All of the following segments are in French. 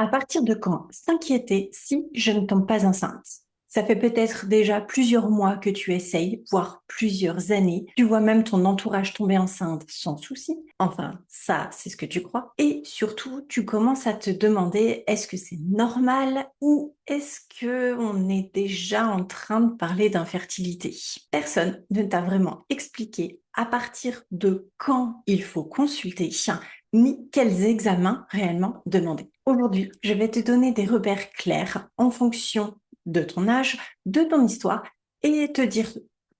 À partir de quand s'inquiéter si je ne tombe pas enceinte? Ça fait peut-être déjà plusieurs mois que tu essayes, voire plusieurs années. Tu vois même ton entourage tomber enceinte sans souci. Enfin, ça, c'est ce que tu crois. Et surtout, tu commences à te demander, est-ce que c'est normal ou est-ce que on est déjà en train de parler d'infertilité? Personne ne t'a vraiment expliqué à partir de quand il faut consulter ni quels examens réellement demander. Aujourd'hui, je vais te donner des repères clairs en fonction de ton âge, de ton histoire et te dire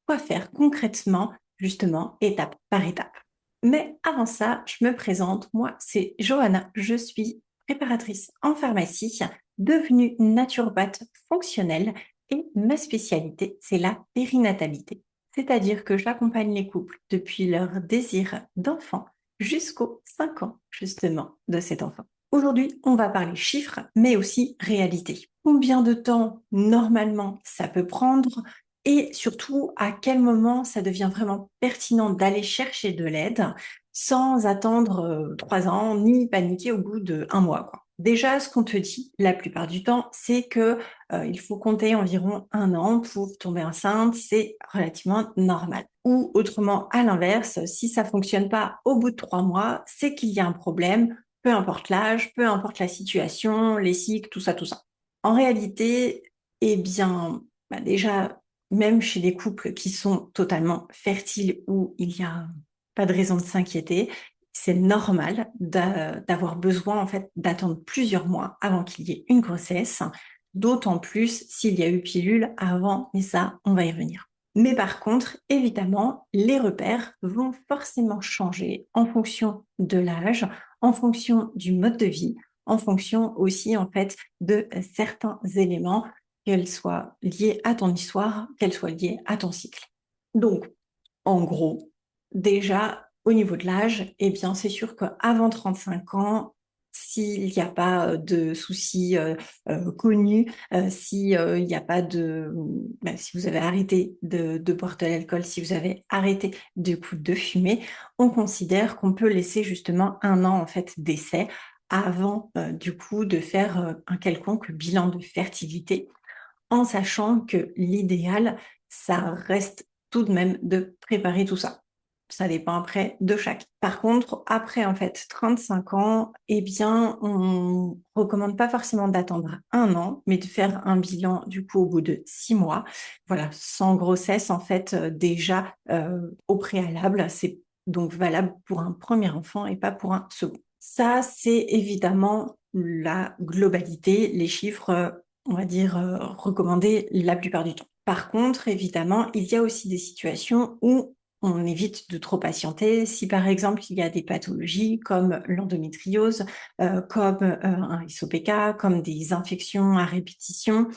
quoi faire concrètement, justement, étape par étape. Mais avant ça, je me présente. Moi, c'est Johanna. Je suis préparatrice en pharmacie, devenue naturopathe fonctionnelle et ma spécialité, c'est la périnatalité. C'est-à-dire que j'accompagne les couples depuis leur désir d'enfant jusqu'aux 5 ans, justement, de cet enfant. Aujourd'hui, on va parler chiffres, mais aussi réalité. Combien de temps, normalement, ça peut prendre et surtout, à quel moment ça devient vraiment pertinent d'aller chercher de l'aide sans attendre 3 ans ni paniquer au bout d'un mois, quoi. Déjà, ce qu'on te dit la plupart du temps, c'est que il faut compter environ 1 an pour tomber enceinte, c'est relativement normal. Ou autrement, à l'inverse, si ça fonctionne pas au bout de 3 mois, c'est qu'il y a un problème, peu importe l'âge, peu importe la situation, les cycles, tout ça, tout ça. En réalité, eh bien, déjà, même chez des couples qui sont totalement fertiles où il n'y a pas de raison de s'inquiéter, c'est normal d'avoir besoin en fait d'attendre plusieurs mois avant qu'il y ait une grossesse, d'autant plus s'il y a eu pilule avant, mais ça, on va y revenir. Mais par contre, évidemment, les repères vont forcément changer en fonction de l'âge, en fonction du mode de vie, en fonction aussi en fait de certains éléments, qu'elles soient liées à ton histoire, qu'elles soient liées à ton cycle. Donc, en gros, déjà, au niveau de l'âge, eh bien, c'est sûr qu'avant 35 ans, s'il n'y a pas de soucis connus, si il n'y a pas de, si vous avez arrêté de boire de l'alcool, si vous avez arrêté du coup de fumer, on considère qu'on peut laisser justement 1 an en fait d'essai avant du coup de faire un quelconque bilan de fertilité, en sachant que l'idéal, ça reste tout de même de préparer tout ça. Ça dépend après de chaque. Par contre, après en fait 35 ans, eh bien, on recommande pas forcément d'attendre 1 an, mais de faire un bilan du coup au bout de 6 mois. Voilà, sans grossesse en fait déjà au préalable. C'est donc valable pour un premier enfant et pas pour un second. Ça, c'est évidemment la globalité, les chiffres, on va dire, recommandés la plupart du temps. Par contre, évidemment, il y a aussi des situations où on évite de trop patienter. Si par exemple il y a des pathologies comme l'endométriose, comme un SOPK, comme des infections à répétition,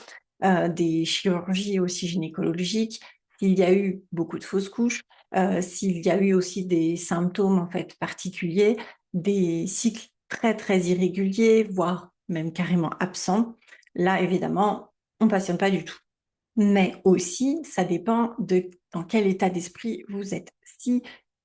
des chirurgies aussi gynécologiques, s'il y a eu beaucoup de fausses couches, s'il y a eu aussi des symptômes en fait particuliers, des cycles très très irréguliers, voire même carrément absents, là évidemment on patiente pas du tout. Mais aussi, ça dépend de dans quel état d'esprit vous êtes. Si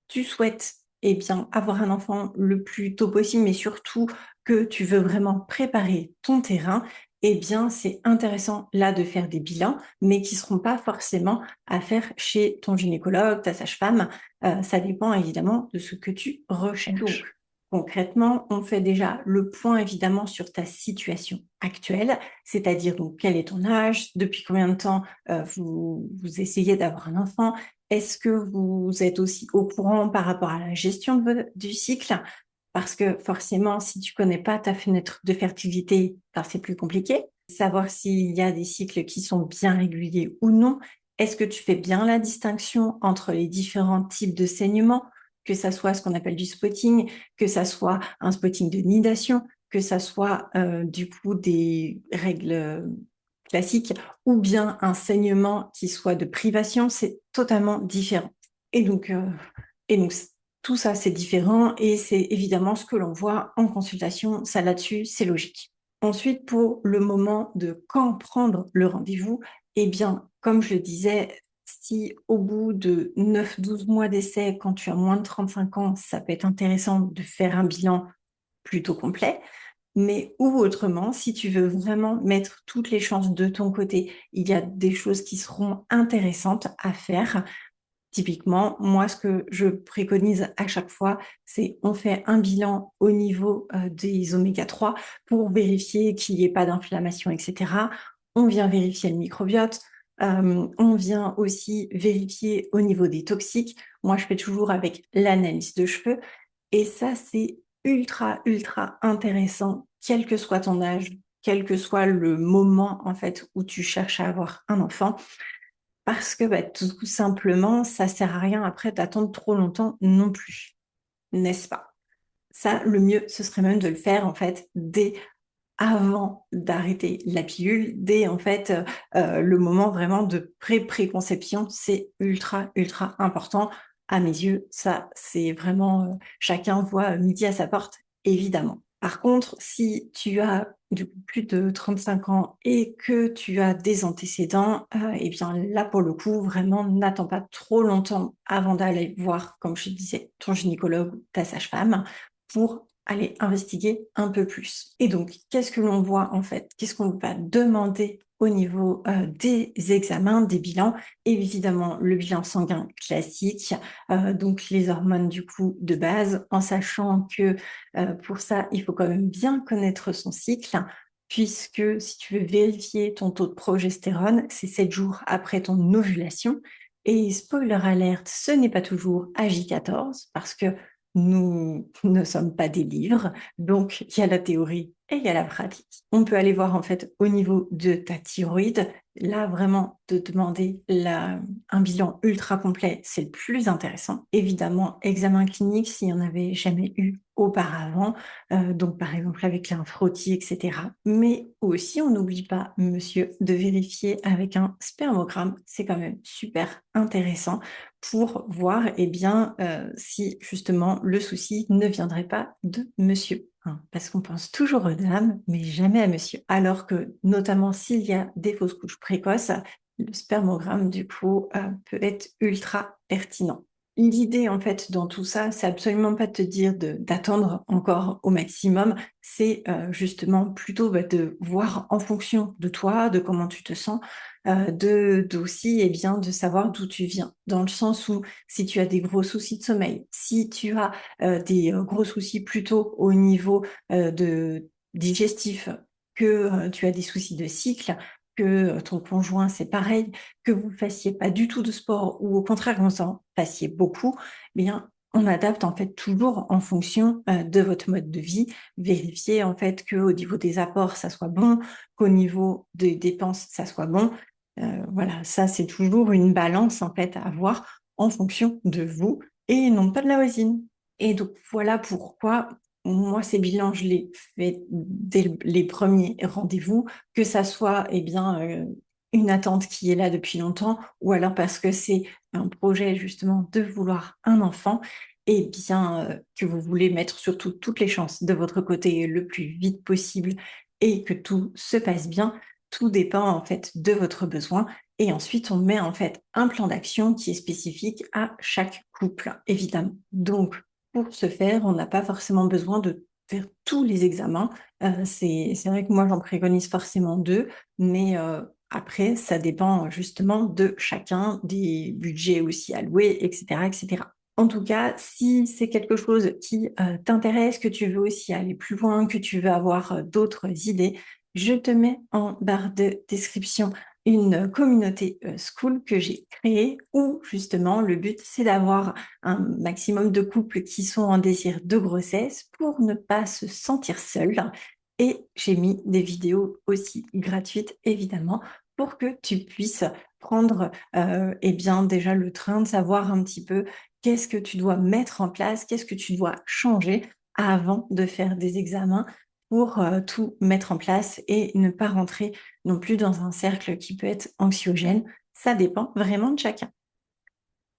tu souhaites, eh bien, avoir un enfant le plus tôt possible, mais surtout que tu veux vraiment préparer ton terrain, eh bien, c'est intéressant là de faire des bilans, mais qui seront pas forcément à faire chez ton gynécologue, ta sage-femme. Ça dépend évidemment de ce que tu recherches. Donc, concrètement, on fait déjà le point évidemment sur ta situation actuelle, c'est-à-dire donc quel est ton âge, depuis combien de temps vous essayez d'avoir un enfant, est-ce que vous êtes aussi au courant par rapport à la gestion du cycle? Parce que forcément, si tu connais pas ta fenêtre de fertilité, ben, c'est plus compliqué. Savoir s'il y a des cycles qui sont bien réguliers ou non. Est-ce que tu fais bien la distinction entre les différents types de saignements, que ça soit ce qu'on appelle du spotting, que ça soit un spotting de nidation, que ça soit du coup des règles classiques ou bien un saignement qui soit de privation, c'est totalement différent. Et donc, euh, et donc tout ça, c'est différent et c'est évidemment ce que l'on voit en consultation. Ça là-dessus, c'est logique. Ensuite, pour le moment de quand prendre le rendez-vous, eh bien, comme je le disais, si au bout de 9-12 mois d'essai, quand tu as moins de 35 ans, ça peut être intéressant de faire un bilan plutôt complet. Mais ou autrement, si tu veux vraiment mettre toutes les chances de ton côté, il y a des choses qui seront intéressantes à faire. Typiquement, moi, ce que je préconise à chaque fois, c'est on fait un bilan au niveau des oméga 3 pour vérifier qu'il n'y ait pas d'inflammation, etc. On vient vérifier le microbiote. On vient aussi vérifier au niveau des toxiques. Moi, je fais toujours avec l'analyse de cheveux. Et ça, c'est ultra, ultra intéressant, quel que soit ton âge, quel que soit le moment, en fait, où tu cherches à avoir un enfant. Parce que bah, tout simplement, ça sert à rien après d'attendre trop longtemps non plus, n'est-ce pas? Ça, le mieux, ce serait même de le faire en fait dès avant d'arrêter la pilule, dès en fait le moment vraiment de pré-préconception, c'est ultra, ultra important. À mes yeux, ça, c'est vraiment, chacun voit midi à sa porte, évidemment. Par contre, si tu as du coup plus de 35 ans et que tu as des antécédents, eh bien là, pour le coup, vraiment, n'attends pas trop longtemps avant d'aller voir, comme je te disais, ton gynécologue ou ta sage-femme pour aller investiguer un peu plus. Et donc, qu'est-ce que l'on voit en fait? Qu'est-ce qu'on va demander au niveau des examens, des bilans? Évidemment, le bilan sanguin classique, donc les hormones du coup de base, en sachant que pour ça, il faut quand même bien connaître son cycle, puisque si tu veux vérifier ton taux de progestérone, c'est 7 jours après ton ovulation. Et spoiler alerte, ce n'est pas toujours à J14, parce que nous ne sommes pas des livres, donc il y a la théorie et il y a la pratique. On peut aller voir en fait au niveau de ta thyroïde. Là, vraiment, de demander un bilan ultra complet, c'est le plus intéressant. Évidemment, examen clinique s'il n'y en avait jamais eu auparavant, donc par exemple avec un frottis, etc. Mais aussi, on n'oublie pas, monsieur, de vérifier avec un spermogramme. C'est quand même super intéressant pour voir eh bien, si justement le souci ne viendrait pas de monsieur. Hein, parce qu'on pense toujours aux dames, mais jamais à monsieur. Alors que, notamment s'il y a des fausses couches précoces, le spermogramme, du coup, peut être ultra pertinent. L'idée, en fait, dans tout ça, c'est absolument pas de te dire d'attendre encore au maximum, c'est justement plutôt bah, de voir en fonction de toi, de comment tu te sens, aussi eh bien, de savoir d'où tu viens. Dans le sens où si tu as des gros soucis de sommeil, si tu as des gros soucis plutôt au niveau de digestif, que tu as des soucis de cycle, que ton conjoint c'est pareil, que vous fassiez pas du tout de sport ou au contraire que vous en fassiez beaucoup, eh bien on adapte en fait toujours en fonction de votre mode de vie, vérifier en fait que au niveau des apports ça soit bon, qu'au niveau des dépenses ça soit bon. Voilà, ça c'est toujours une balance en fait à avoir en fonction de vous et non pas de la voisine. Et donc voilà pourquoi moi ces bilans je les fais dès les premiers rendez-vous, que ça soit eh bien une attente qui est là depuis longtemps ou alors parce que c'est un projet justement de vouloir un enfant et bien que vous voulez mettre surtout toutes les chances de votre côté le plus vite possible et que tout se passe bien. Tout dépend en fait de votre besoin et ensuite on met en fait un plan d'action qui est spécifique à chaque couple, évidemment. Donc pour ce faire, on n'a pas forcément besoin de faire tous les examens. C'est vrai que moi j'en préconise forcément deux, mais après ça dépend justement de chacun, des budgets aussi alloués, etc., etc. En tout cas, si c'est quelque chose qui t'intéresse, que tu veux aussi aller plus loin, que tu veux avoir d'autres idées, je te mets en barre de description une communauté school que j'ai créée où justement le but c'est d'avoir un maximum de couples qui sont en désir de grossesse pour ne pas se sentir seul. Et j'ai mis des vidéos aussi gratuites évidemment pour que tu puisses prendre eh bien déjà le train de savoir un petit peu qu'est-ce que tu dois mettre en place, qu'est-ce que tu dois changer avant de faire des examens pour tout mettre en place et ne pas rentrer non plus dans un cercle qui peut être anxiogène. Ça dépend vraiment de chacun.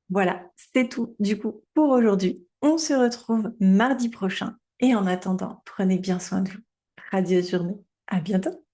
Voilà, c'est tout du coup pour aujourd'hui. On se retrouve mardi prochain et en attendant, prenez bien soin de vous. Radieuse journée. À bientôt.